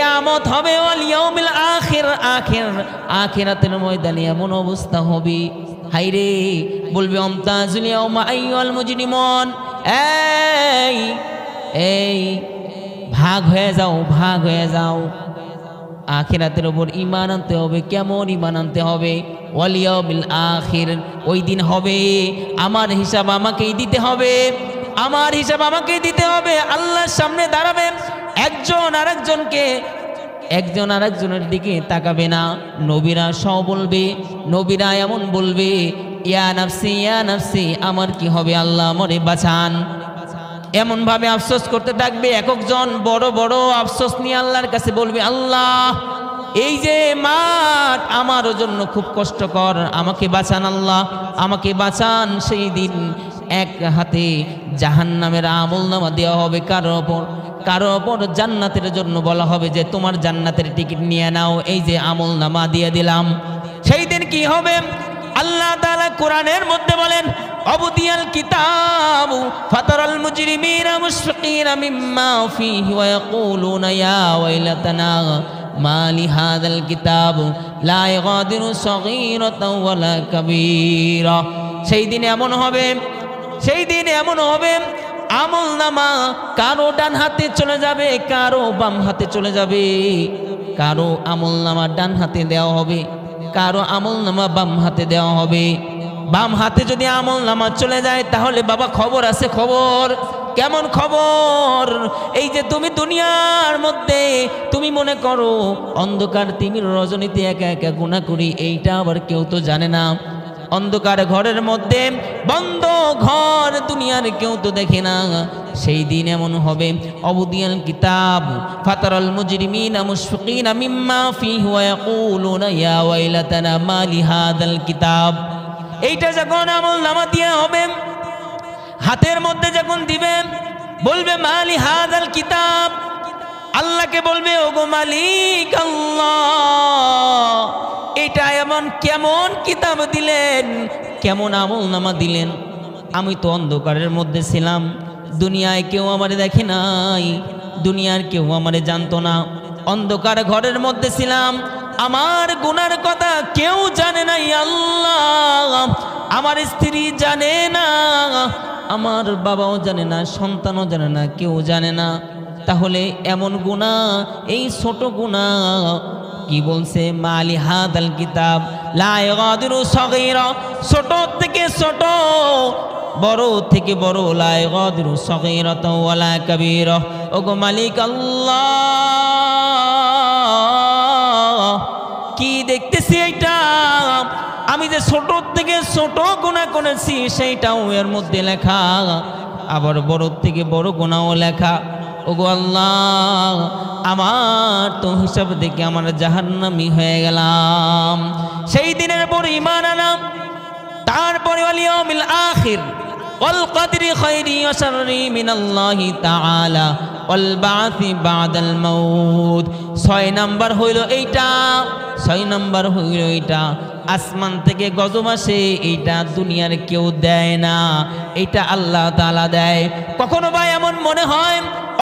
কিয়ামত হবে, ওয়াল ইয়াউমিল আখির, আখিরাতের ময়দানে এমন অবস্থা হবে, হাইরে বলবে আমতাজুল ইয়াউমা আইয়ুল মুজরিমুন, এই ভাগ হয়ে যাও, ভাগ হয়ে যাও। আখিরাতের উপর ঈমান আনতে হবে। কেমন ঈমান আনতে হবে? ওয়াল ইয়াউমিল আখির, ওই দিন হবে আমার হিসাব আমাকেই দিতে হবে, আমার হিসাব আমাকেই দিতে হবে। আল্লাহর সামনে দাঁড়াবে, একজন আরেকজনের দিকে তাকাবে না। নবীরা সব বলবে, নবীরা এমন বলবে, ইয়া নাফসি ইয়া নাফসি, আমার কি হবে আল্লাহ, আমারে বাঁচান। এমন ভাবে আফসোস করতে থাকবে। একজন বড় বড় আফসোস নিয়ে আল্লাহর কাছে বলবে, আল্লাহ এই যে মাঠ আমার জন্য খুব কষ্টকর, আমাকে বাঁচান আল্লাহ, আমাকে বাঁচান। সেই দিন এক হাতে জাহান্নামের আমলনামা দেওয়া হবে কারো ওপর জান্নাতের জন্য বলা হবে যে তোমার জান্নাতের টিকিট নিয়ে নাও, এই যে আমলনামা দিয়ে দিলাম। সেই দিন কি হবে? আল্লাহ তাআলা কোরআনের মধ্যে বলেন, অবদিয়াল কিতাব ফাতারাল মুজরিমিনা মুশফিকিনা মিম্মা ফীহি ওয়া ইয়াকুলুনা ইয়া ওয়াইলাতানা মা লিহাযাল কিতাব লা ইগাদিরু সগীরাতাও ওয়ালা কাবীরা। সেই দিন এমন হবে, আমলনামা কারো ডান হাতে চলে যাবে, কারো বাম হাতে চলে যাবে। কারো আমলনামা ডান হাতে দেওয়া হবে, কারো আমলনামা বাম হাতে দেওয়া হবে। বাম হাতে যদি আমলনামা চলে যায় তাহলে বাবা খবর আছে, খবর। কেমন খবর? এই যে তুমি দুনিয়ার মধ্যে তুমি মনে করো অন্ধকার তিমির রজনীতে একা একা গুনাহ করি, এইটা আবার কেউ তো জানে না। অন্ধকার ঘরের মধ্যে, বন্ধ ঘর, দুনিয়ার কেউ তো দেখে না। সেই দিন এমন হবে, অবদিয়াল কিতাব ফাতারাল মুজরিমিনা মুশফিকিনা মিম্মা ফীহি ওয়া ইয়াকুলুনা ইয়া ওয়াইলাতানা মা লিহাযাল কিতাব। এইটা যখন আমলনামা দেয়া হবে, হাতের মধ্যে যখন দিবেন, বলবে মা লিহাযাল কিতাব, আল্লাহকে বলবে, ওগো মালিক আল্লাহ, এটা এমন কেমন কিতাব দিলেন, কেমন আমলনামা দিলেন? আমি তো অন্ধকারের মধ্যে ছিলাম, দুনিয়ায় কেউ আমারে দেখে নাই, দুনিয়ার কেউ আমারে জানতো না। অন্ধকার ঘরের মধ্যে ছিলাম, আমার গুনার কথা কেউ জানে নাই আল্লাহ, আমার স্ত্রী জানে না, আমার বাবাও জানে না, সন্তানও জানে না, কেউ জানে না। তাহলে এমন গুনাহ, এই ছোট গুনাহ কি বলছে? মা লিহাযাল কিতাব লা ইগাদিরু সগীরা, ছোট থেকে ছোট, বড় থেকে বড়, লা ইগাদিরু সগীরাতা ওয়ালা কাবীরা। ওগো মালিক আল্লাহ, কি দেখতেছি এইটা? আমি যে ছোট থেকে ছোট গুনাহ করেছি সেইটাও এর মধ্যে লেখা, আবার বড় থেকে বড় গুনাহও লেখা। ওগো আল্লাহ, আমার তো হিসাব দেখে আমার জাহান্নামী হয়ে গেলাম। সেই দিনের পর ঈমান আনাম, তারপরে ওয়াল ইয়াউমিল আখির ওয়াল কদরি খাইরি ওয়া শাররি মিনাল্লাহি তাআলা ওয়াল বা'থি বা'দাল মাউত। 6 নাম্বার হইল এইটা, 6 নাম্বার হইল এইটা, আসমান থেকে গজব আসে, এইটা দুনিয়ার কেউ দেয় না, এইটা আল্লাহ তাআলা দেয়। কখনো ভাই এমন মনে হয়